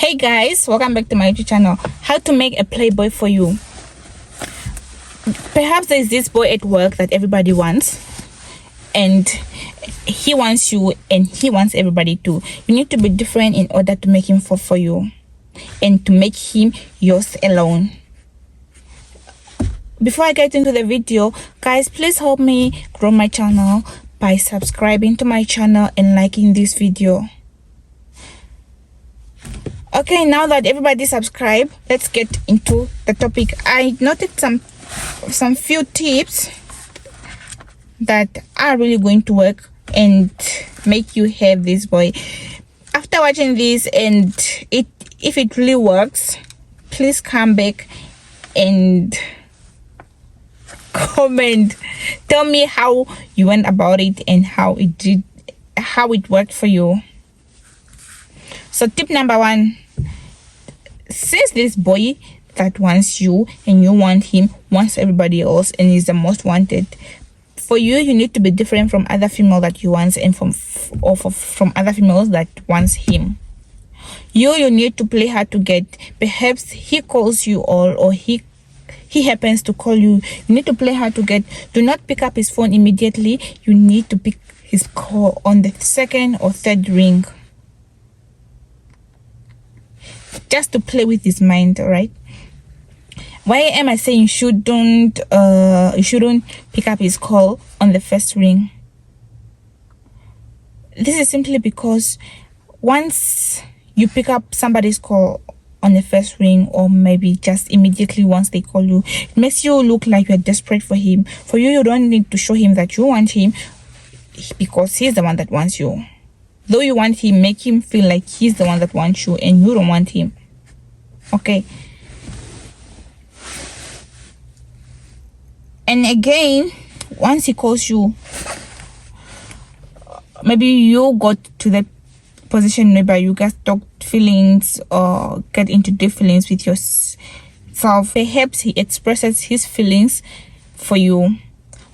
Hey guys, welcome back to my YouTube channel. How to make a playboy for you. Perhaps there's this boy at work that everybody wants, and he wants you and he wants everybody too. You need to be different in order to make him fall for you and to make him yours alone. Before I get into the video, guys, please help me grow my channel by subscribing to my channel and liking this video. Okay, now that everybody subscribe, let's get into the topic. I noted some few tips that are really going to work and make you have this boy. After watching this, and if it really works, please come back and comment, tell me how you went about it and how it worked for you. So tip number 1, since this boy that wants you and you want him wants everybody else and is the most wanted, for you, you need to be different from other female that you want and from other females that wants him. You need to play hard to get. Perhaps he calls you or he happens to call you. You need to play hard to get. Do not pick up his phone immediately. You need to pick his call on the 2nd or 3rd ring, just to play with his mind. All right, why am I saying you shouldn't pick up his call on the 1st ring? This is simply because once you pick up somebody's call on the 1st ring, or maybe just immediately once they call you, it makes you look like you're desperate for him. For you don't need to show him that you want him, because he's the one that wants you. Though you want him, make him feel like he's the one that wants you and you don't want him. Okay. And again, once he calls you, maybe you got to that position where you guys talk feelings or get into deep feelings with yourself. Perhaps he expresses his feelings for you.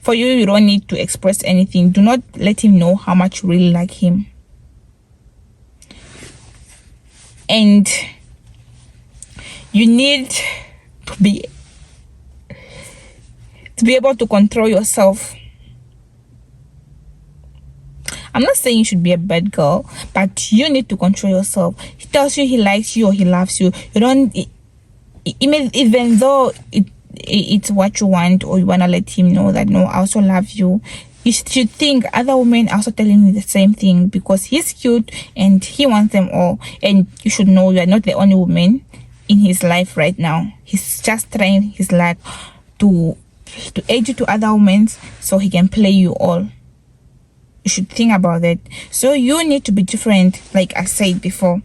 For you, you don't need to express anything. Do not let him know how much you really like him. And you need to be able to control yourself. I'm not saying you should be a bad girl, but you need to control yourself. He tells you he likes you or he loves you. You don't, even though it's what you want, or you want to let him know that, no, I also love you. You should think other women are also telling you the same thing, because he's cute and he wants them all. And you should know you are not the only woman in his life right now. He's just trying his luck to aid you to other women so he can play you all. You should think about that. So you need to be different, like I said before.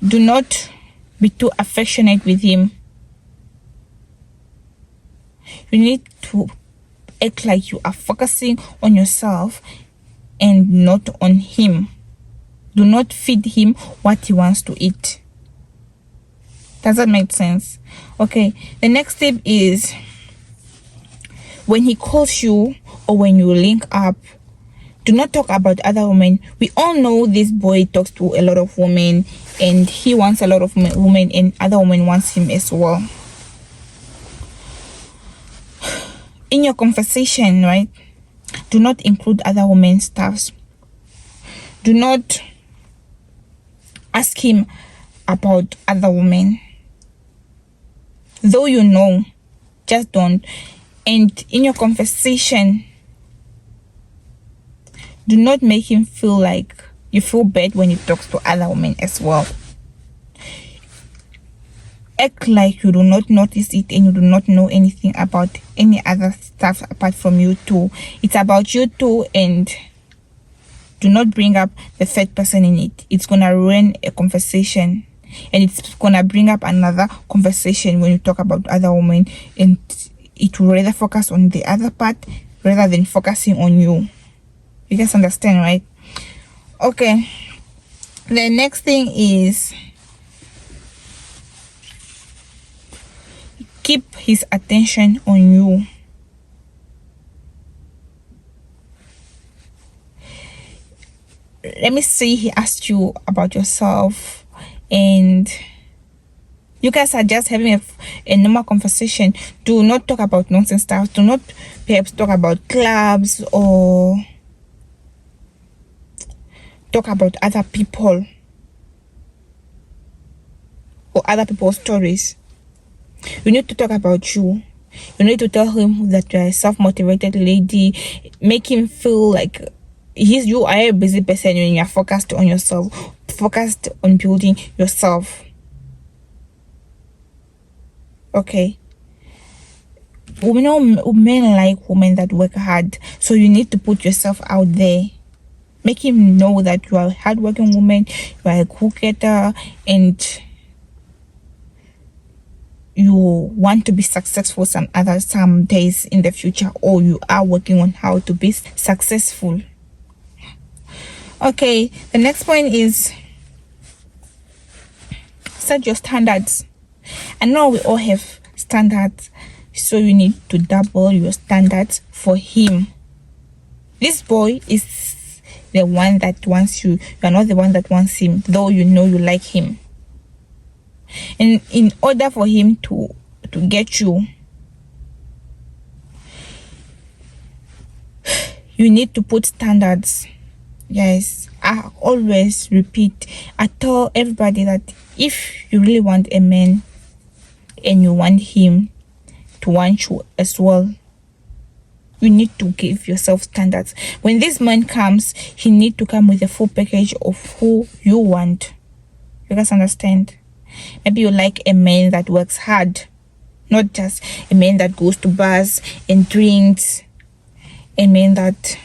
Do not be too affectionate with him. You need to act like you are focusing on yourself and not on him. Do not feed him what he wants to eat. Does that make sense? Okay, the next tip is, when he calls you or when you link up, do not talk about other women. We all know this boy talks to a lot of women and he wants a lot of women, and other women wants him as well. In your conversation, right, do not include other women's stuffs. Do not ask him about other women. Though you know, just don't. And in your conversation, do not make him feel like you feel bad when he talks to other women as well. Act like you do not notice it and you do not know anything about any other stuff apart from you two. It's about you two, and do not bring up the 3rd person in it. It's gonna ruin a conversation, and it's gonna bring up another conversation when you talk about other women, and it will rather focus on the other part rather than focusing on you. You guys understand, right? Okay, the next thing is, keep his attention on you. Let me say he asked you about yourself and you guys are just having a normal conversation. Do not talk about nonsense stuff. Do not perhaps talk about clubs or talk about other people or other people's stories. You need to talk about you. You need to tell him that you're a self-motivated lady. Make him feel like you are a busy person and you're focused on yourself, focused on building yourself. Okay. Men like women that work hard, so you need to put yourself out there. Make him know that you are a hardworking woman, you are a go-getter, and you want to be successful some days in the future, or you are working on how to be successful. Okay, the next point is set your standards. I know we all have standards, so you need to double your standards for him. This boy is the one that wants you. You are not the one that wants him, though you know you like him. And in order for him to get you, you need to put standards. Yes, I always repeat, I tell everybody that if you really want a man and you want him to want you as well, you need to give yourself standards. When this man comes, he need to come with a full package of who you want. You guys understand? Maybe you like a man that works hard, not just a man that goes to bars and drinks, a man that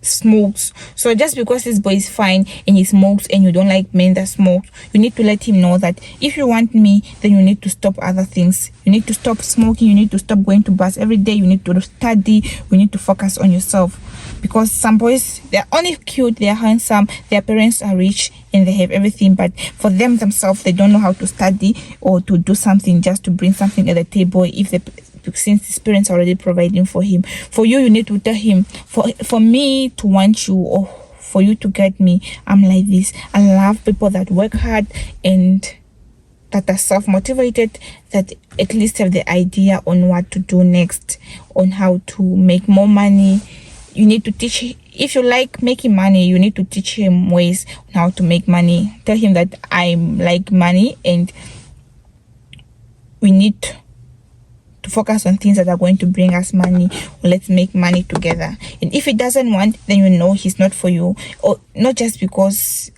smokes. So just because this boy is fine and he smokes and you don't like men that smoke, you need to let him know that if you want me, then you need to stop other things. You need to stop smoking. You need to stop going to bars every day. You need to study. You need to focus on yourself. Because some boys, they're only cute, they're handsome, their parents are rich and they have everything, but for themselves, they don't know how to study or to do something just to bring something at the table since his parents are already providing for him. For you, you need to tell him, for me to want you or for you to get me, I'm like this. I love people that work hard and that are self-motivated, that at least have the idea on what to do next, on how to make more money. You need to teach, if you like making money, you need to teach him ways on how to make money. Tell him that I like money and we need to focus on things that are going to bring us money, or let's make money together. And if he doesn't want, then you know he's not for you. Or not just because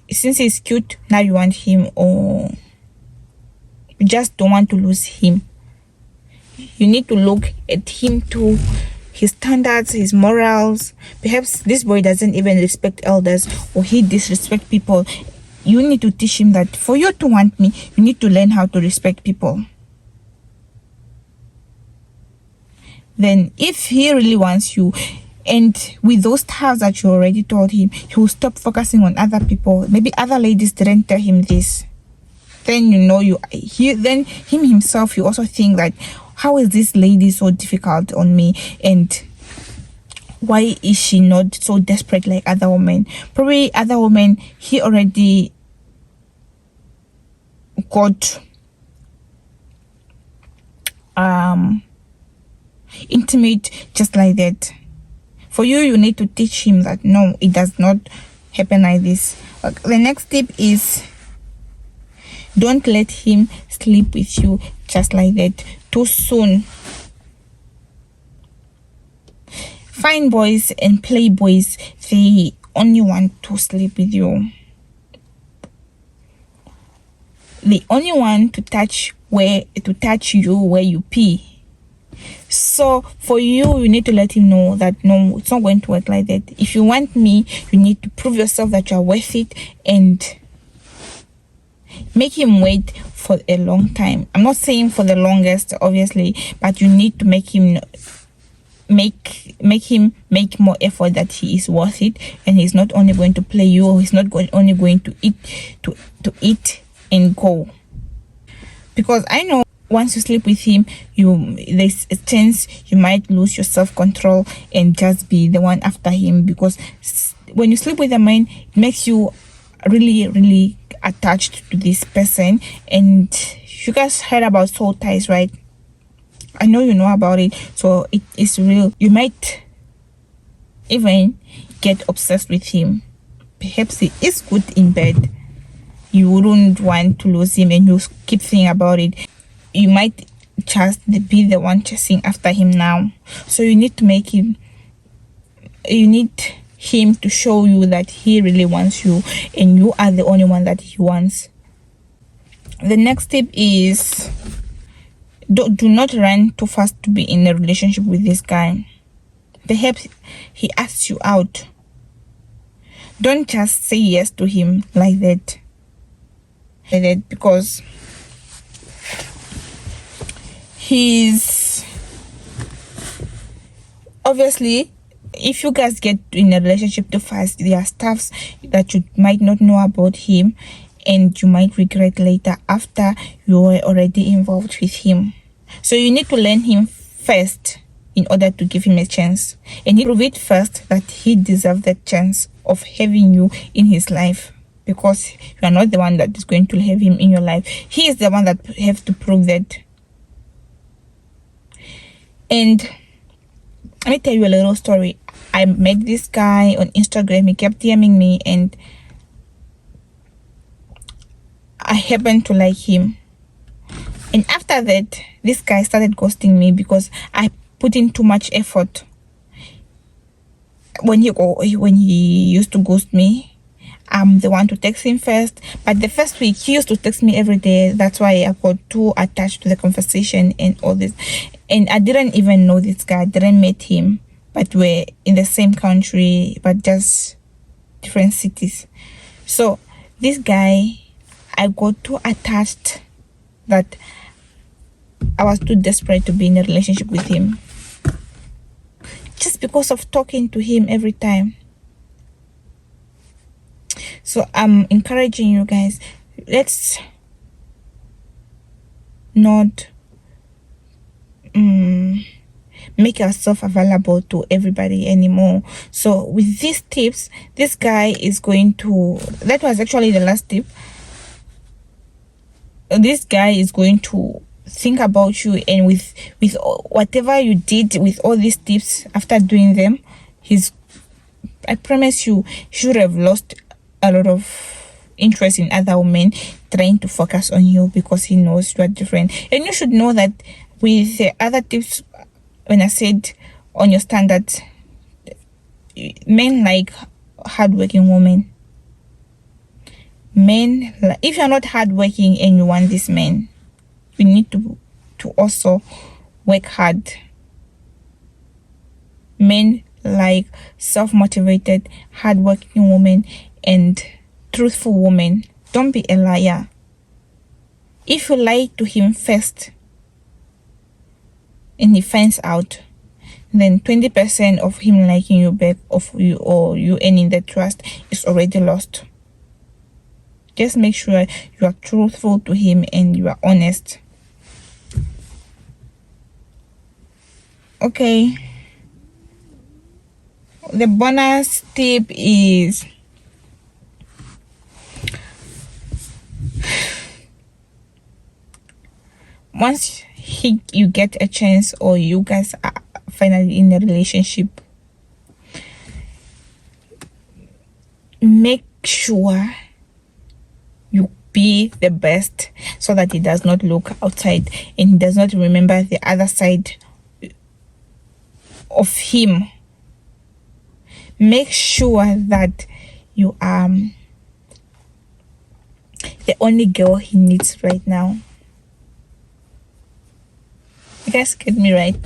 since he's cute, now you want him, or you just don't want to lose him. You need to look at him too, his standards, his morals. Perhaps this boy doesn't even respect elders, or he disrespect people. You need to teach him that for you to want me, you need to learn how to respect people. Then if he really wants you, and with those tasks that you already told him, he will stop focusing on other people. Maybe other ladies didn't tell him this. Then you know then him himself, you also think that, how is this lady so difficult on me, and why is she not so desperate like other women? Probably other women, he already got intimate just like that. For you, you need to teach him that no, it does not happen like this. The next tip is, don't let him sleep with you just like that too soon. Fine boys and playboys, they only want to sleep with you. They only want to touch you where you pee. So for you, you need to let him know that no, it's not going to work like that. If you want me, you need to prove yourself that you are worth it, and make him wait for a long time. I'm not saying for the longest, obviously, but you need to make him make more effort that he is worth it, and he's not only going to play you, or he's not only going to eat and go. Because I know once you sleep with him, there's a chance you might lose your self-control and just be the one after him. Because when you sleep with a man, it makes you really attached to this person. And you guys heard about soul ties, right? I know you know about it, so it is real. You might even get obsessed with him. Perhaps he is good in bed. You wouldn't want to lose him, and you keep thinking about it. You might just be the one chasing after him now. So you need him to show you that he really wants you, and you are the only one that he wants. The next tip is do not run too fast to be in a relationship with this guy. Perhaps he asks you out. Don't just say yes to him like that. Because he's obviously, if you guys get in a relationship too fast, there are stuffs that you might not know about him, and you might regret later after you were already involved with him. So you need to learn him first in order to give him a chance, and you prove it first that he deserves that chance of having you in his life, because you are not the one that is going to have him in your life. He is the one that has to prove that. And let me tell you a little story. I met this guy on Instagram. He kept DMing me, and I happened to like him. And after that, this guy started ghosting me because I put in too much effort. When he used to ghost me, I'm the one to text him first. But the first week, he used to text me every day. That's why I got too attached to the conversation and all this. And I didn't even know this guy. I didn't meet him, but we're in the same country, but just different cities. So this guy, I got too attached that I was too desperate to be in a relationship with him, just because of talking to him every time. So I'm encouraging you guys, let's not make ourselves available to everybody anymore. So with these tips, this guy is going to, that was actually the last tip. This guy is going to think about you, and with whatever you did with all these tips, after doing them, I promise you, he should have lost a lot of interest in other women, trying to focus on you because he knows you are different. And you should know that with the other tips, when I said on your standards, men like hardworking women. Men, if you're not hardworking and you want this man, you need to also work hard. Men like self-motivated, hardworking women and truthful women. Don't be a liar. If you lie to him first and he finds out, then 20% of him liking you back, of you or you earning the trust, is already lost. Just make sure you are truthful to him and you are honest. Okay. The bonus tip is once you get a chance, or you guys are finally in a relationship, make sure you be the best, so that he does not look outside and he does not remember the other side of him. Make sure that you are the only girl he needs right now. You guys get me right?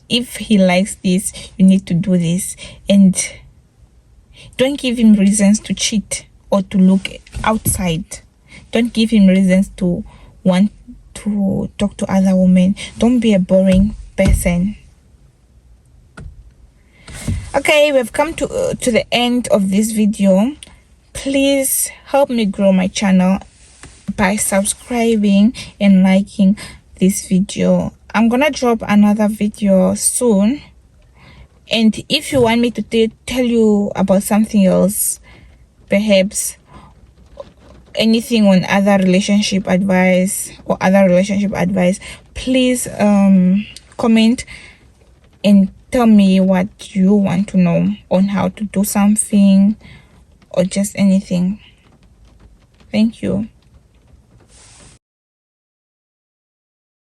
If he likes this, you need to do this, and don't give him reasons to cheat or to look outside. Don't give him reasons to want to talk to other women. Don't be a boring person. Okay, we've come to the end of this video. Please help me grow my channel by subscribing and liking this video. I'm gonna drop another video soon, and if you want me to tell you about something else, perhaps anything on other relationship advice or other relationship advice, please comment and tell me what you want to know on how to do something or just anything. Thank you.